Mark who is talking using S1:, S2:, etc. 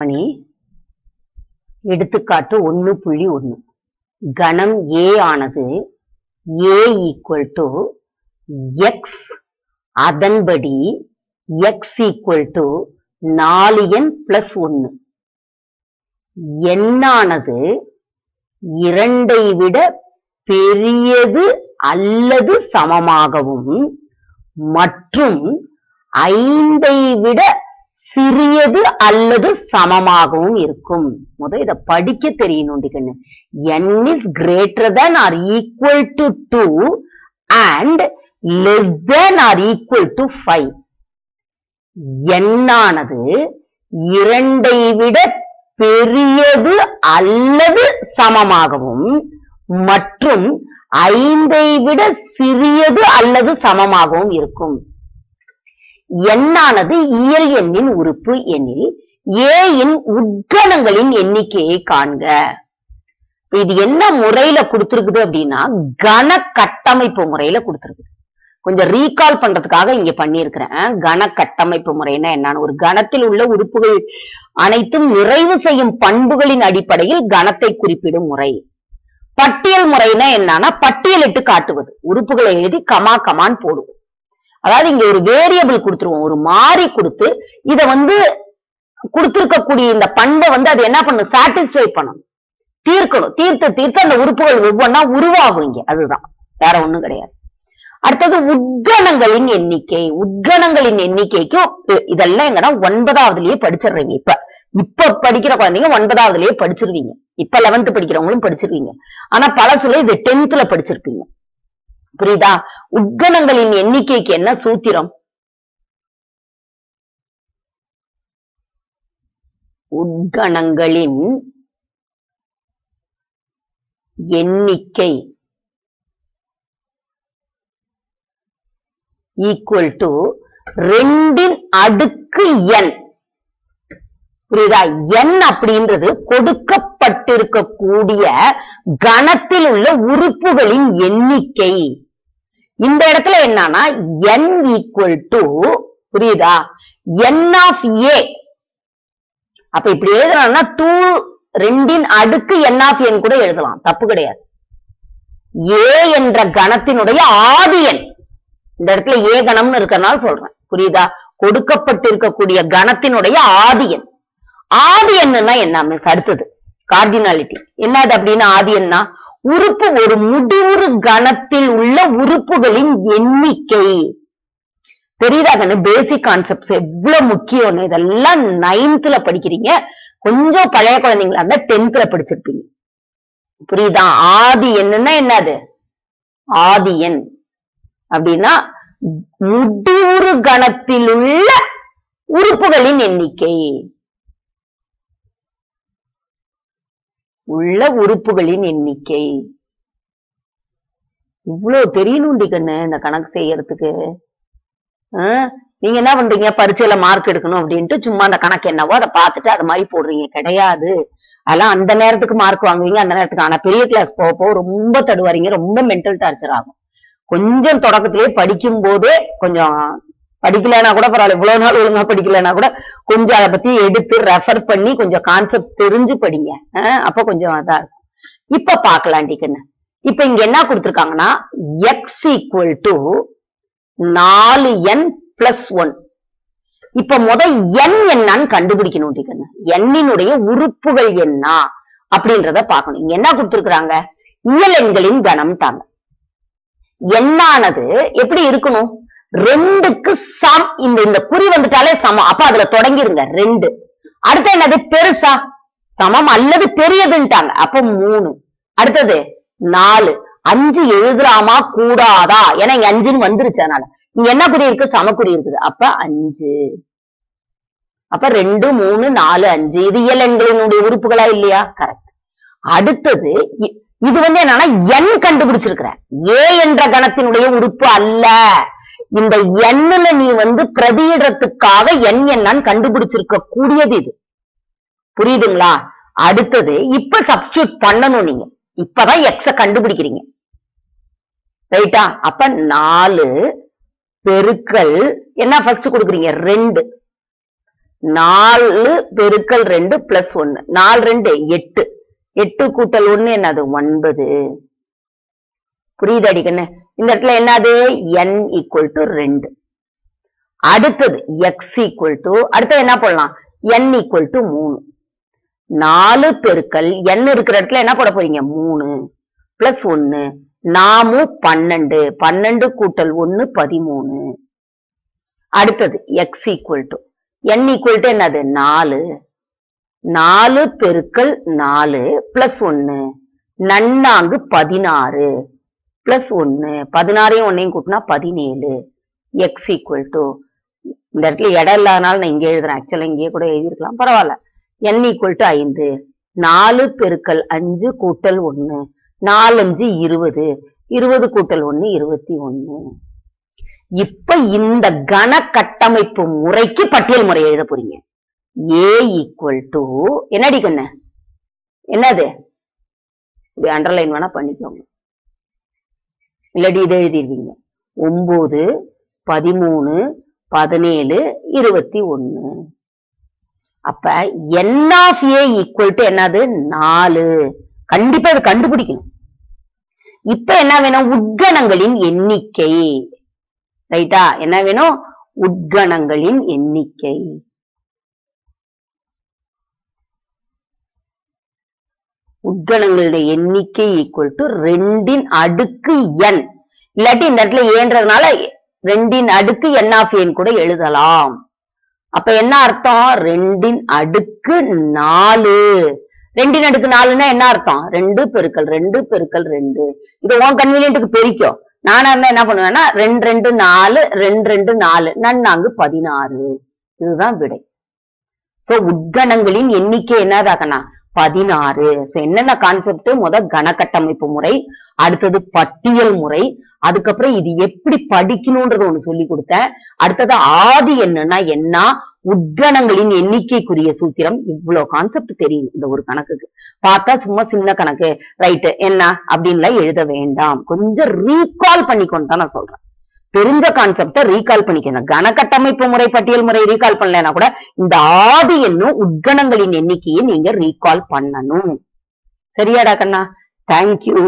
S1: மணி எடுத்துக்காட்டு 1.1 கணம் A ஆனது A equal to x அதன்படி x equal to 4n plus 1 எண்ணானது 2ஐ விட பெரியது அல்லது சமமாகவும் மற்றும் 5ஐ விட சிறியது அல்லது சமமாகவும் இருக்கும். முதல்ல இத படிக்க தெரியணும். n is greater than or equal to 2 and less than or equal to 5. எண்ணானது 2ஐ விட பெரியது அல்லது சமமாகவும் மற்றும் 5ஐ விட சிறியது அல்லது சமமாகவும் இருக்கும். எண்ணானது இயல் எண்ணின் உறுப்பு எனில் A இன் உட்கணங்களின் எண்ணிக்கையை காண்க. இது என்ன முறையில கொடுத்திருக்குது அப்படின்னா கண கட்டமைப்பு முறையில கொடுத்திருக்குது. கொஞ்சம் ரீகால் பண்றதுக்காக இங்க பண்ணியிருக்கிறேன். கண கட்டமைப்பு முறைன்னா என்னன்னு, ஒரு கணத்தில் உள்ள உறுப்புகள் அனைத்தும் நிறைவு செய்யும் பண்புகளின் அடிப்படையில் கணத்தை குறிப்பிடும் முறை. பட்டியல் முறைன்னா என்னன்னா பட்டியலிட்டு காட்டுவது. உறுப்புகளை எழுதி கமா கமான் போடுவோம். அதாவது இங்க ஒரு வேரியபிள் கொடுத்துருவோம், ஒரு மாறி கொடுத்து இத கொடுத்திருக்கக்கூடிய இந்த பண்பை அது என்ன பண்ணும், சாட்டிஸ்ஃபை பண்ணணும், தீர்க்கணும். தீர்த்து அந்த உறுப்புகள் ஒவ்வொன்னா உருவாகும் இங்க. அதுதான், வேற ஒண்ணும் கிடையாது. அடுத்தது உட்கணங்களின் எண்ணிக்கை. உட்கணங்களின் எண்ணிக்கைக்கும் இதெல்லாம் எங்கன்னா 9வதுலயே படிச்சிடுறீங்க. இப்ப படிக்கிற குழந்தைங்க 9வதுலயே படிச்சிருவீங்க. இப்ப 11th படிக்கிறவங்களும் படிச்சிருவீங்க. ஆனா பழசுல இது 10th படிச்சிருப்பீங்க. புரியுதா? உட்கணங்களின் எண்ணிக்கைக்கு என்ன சூத்திரம்? உட்கணங்களின் எண்ணிக்கை ஈக்குவல் டு 2ன் அடுக்கு n. புரியுதா? n அப்படின்றது கொடுக்கப்பட்டிருக்கக்கூடிய கணத்தில் உள்ள உறுப்புகளின் எண்ணிக்கை. இந்த இடத்துல என்னன்னா n ஈக்குவல் டு, புரியுதா, n ஆஃப் a. அப்ப இப்படி எழுதலாம்னா 2ன் அடுக்கு n ஆஃப் n கூட எழுதலாம், தப்பு கிடையாது. a என்ற கணத்தினுடைய ஆதி எண். இந்த இடத்துல a கணம்னு இருக்கறனால சொல்றேன். புரியுதா? கொடுக்கப்பட்டிருக்கக்கூடிய கணத்தினுடைய ஆதி எண். ஆதி எண்ணுன்னா என்ன மிஸ்? அடுத்தது கார்டினாலிட்டி. என்னது அப்படின்னா ஆதி எண்ணா உறுப்பு, ஒரு முடிவுறு கணத்தில் உள்ள உறுப்புகளின் எண்ணிக்கை. தெரியுதா கண்ணு? பேசிக் கான்செப்ட்ஸ் எவ்வளவு முக்கியம். இதெல்லாம் 9th படிக்கிறீங்க. கொஞ்சம் பழைய குழந்தைங்களா இருந்தா 10th படிச்சிருப்பீங்க. புரியுதா? ஆதி எண்ணுன்னா என்னது? ஆதி எண் அப்படின்னா முடிவுறு கணத்தில் உள்ள உறுப்புகளின் எண்ணிக்கை. உள்ள உறுப்புகளின் எண்ணிக்கை. இவ்வளவு தெரியணும் கண்ணு இந்த கணக்கு செய்யறதுக்கு. நீங்க என்ன பண்றீங்க, பரீட்சையில மார்க் எடுக்கணும் அப்படின்ட்டு சும்மா அந்த கணக்கு என்னவோ அதை பார்த்துட்டு அது மாதிரி போடுறீங்க. கிடையாது, அதெல்லாம் அந்த நேரத்துக்கு மார்க் வாங்குவீங்க, அந்த நேரத்துக்கு. ஆனா பெரிய கிளாஸ் போக ரொம்ப தடுவாரீங்க, ரொம்ப மென்டல் டார்ச்சர் ஆகும். கொஞ்சம் தொடக்கத்திலேயே படிக்கும் போதே கொஞ்சம் படிக்கலன்னா கூட பரவாயில்ல, இவ்வளவு நாள் ஒழுங்கா படிக்கலன்னா கூட கொஞ்சம் அதை பத்தி எடுத்து ரெஃபர் பண்ணி கொஞ்சம் கான்செப்ட் தெரிஞ்சு படிங்க. அப்ப கொஞ்சம் அதா இருக்கும். இப்ப பாக்கலாம் டிக்கன்னு. இப்ப இங்க என்ன கொடுத்திருக்காங்கன்னா x equal to 4n plus 1. இப்ப முதல் n என்னன்னு கண்டுபிடிக்கணும் டிக்கன்னு. எண்ணினுடைய உறுப்புகள் என்ன அப்படின்றத பார்க்கணும். இங்க என்ன கொடுத்திருக்கிறாங்க, இயல் எண்களின் கணம் தாங்க. எண்ணானது எப்படி இருக்கணும், 2க்கு சம். இந்த குறி வந்துட்டாலே சமம். அப்ப அதுல தொடங்கிருங்க 2. அடுத்து என்னது, பெருசா சமம் அல்லது பெரியதுன்ட்டாங்க. அப்ப 3. அடுத்தது 4. 5 எழுதலாமா கூடாதா? ஏன்னா இங்க 5ன்னு வந்துருச்சு. அதனால இங்க என்ன குறி இருக்கு, சமக்குறி இருக்குது. அப்ப 5. அப்ப 2, 3, 4, 5. இது இயல் எண்களினுடைய உறுப்புகளா இல்லையா? கரெக்ட். அடுத்தது இது என்னன்னா n கண்டுபிடிச்சிருக்கிற. a என்ற கணத்தினுடைய உறுப்பு அல்ல. இந்த எண்ணுல நீ பிரதியிடறதுக்காக n என்னன்னு கண்டுபிடிச்சிருக்க கூடியது இது. புரியுதுங்களா? அடுத்தது இப்ப சப்ஸ்டியூட் பண்ணணும். நீங்க இப்பதான் x கண்டுபிடிக்கிறீங்க. ரைட்டா? அப்ப 4 பெருக்கல் என்ன ஃபர்ஸ்ட் கொடுக்குறீங்க 2 4 பெருக்கல் 2 பிளஸ் 1 4 2 8 8 கூட்டல் 1 என்னது 9 புரியுது அடிக்கண்ணு இந்த இடத்துல என்னது n ஈக்குவல் டு 2 அடுத்தது x ஈக்குவல் டு அடுத்தது என்ன போடலாம் n ஈக்குவல் டு 3 4 பெருக்கல் n இருக்கிற இடத்துல என்ன போட போறீங்க 3 பிளஸ் 1 நாமும் 12 12 கூட்டல் 1 13 அடுத்தது x equal to n equal to என்னது 4 4 பெருக்கல் 4 பிளஸ் 1 நன்னாங்கு 16 பிளஸ் 1 16ஐயும் 1ஐயும் கூட்டினா 17 x ஈக்குவல் டு இந்த இடத்துல இடம் இல்லாதனால நான் இங்க எழுதுறேன் ஆக்சுவலா இங்கேயே கூட எழுதிருக்கலாம் பரவாயில்ல n ஈக்குவல் டு 5 4 பெருக்கல் 5 கூட்டல் 1 4 5 20 20 கூட்டல் 1 21 இப்ப இந்த கன கட்டமைப்பு முறைக்கு பட்டியல் முறை எழுத போறீங்க a ஈக்குவல் டு என்னடி கண்ணு என்னது இப்படி அண்டர்லைன் வேணா பண்ணிக்கோங்க இல்லாட்டி இதை எழுதிருவீங்க 9 13 17 21 அப்ப n of a equal to என்னது 4 கண்டிப்பா இது கண்டுபிடிக்கணும் இப்ப என்ன வேணும் உட்கணங்களின் எண்ணிக்கை ரைட்டா என்ன வேணும் உட்கணங்களின் எண்ணிக்கை உட்கணங்களுடைய எண்ணிக்கை ஈக்குவல் டு 2 அடுக்கு n இல்லாட்டி இந்த இடத்துல ஏன்றதுனால 2 அடுக்கு n of a கூட எழுதலாம் அப்ப என்ன அர்த்தம் 2 அடுக்கு 4 2 அடுக்கு 4ன்னா என்ன அர்த்தம் 2 பெருக்கல் 2 பெருக்கல் 2 இது உன் கன்வீனியன்ட்டுக்கு பெருக்கோ நானா இருந்தா என்ன பண்ணுவேன்னா 2 2 4 2 2 4 நன்னாங்கு 16 இதுதான் விடை சோ உட்கணங்களின் எண்ணிக்கை என்னதாக்கண்ணா 16 சோ என்னென்ன கான்செப்ட் கனக்கட்டமைப்பு முறை அடுத்தது பட்டியல் முறை அதுக்கப்புறம் இது எப்படி படிக்கணும்ன்றது ஒண்ணு சொல்லி கொடுத்தேன் அடுத்தது ஆதி என்னன்னா என்ன உட்கணங்களின் எண்ணிக்கைக்குரிய சூத்திரம் இவ்வளவு கான்செப்ட் தெரியும் இந்த ஒரு கணக்குக்கு பார்த்தா சும்மா சின்ன கணக்கு ரைட் என்ன அப்படின்லாம் எழுத வேண்டாம் கொஞ்சம் ரீகால் பண்ணிக்கொண்டு தான் நான் சொல்றேன் தெரிஞ்ச கான்செப்ட ரீகால் பண்ணிக்கணும் கனக்கட்டமைப்பு முறை பட்டியல் முறை ரீகால் பண்ணலன்னா கூட இந்த ஆதி என்னும் உட்கணங்களின் எண்ணிக்கையை நீங்க ரீகால் பண்ணணும் சரியாடா கண்ணா தேங்க்யூ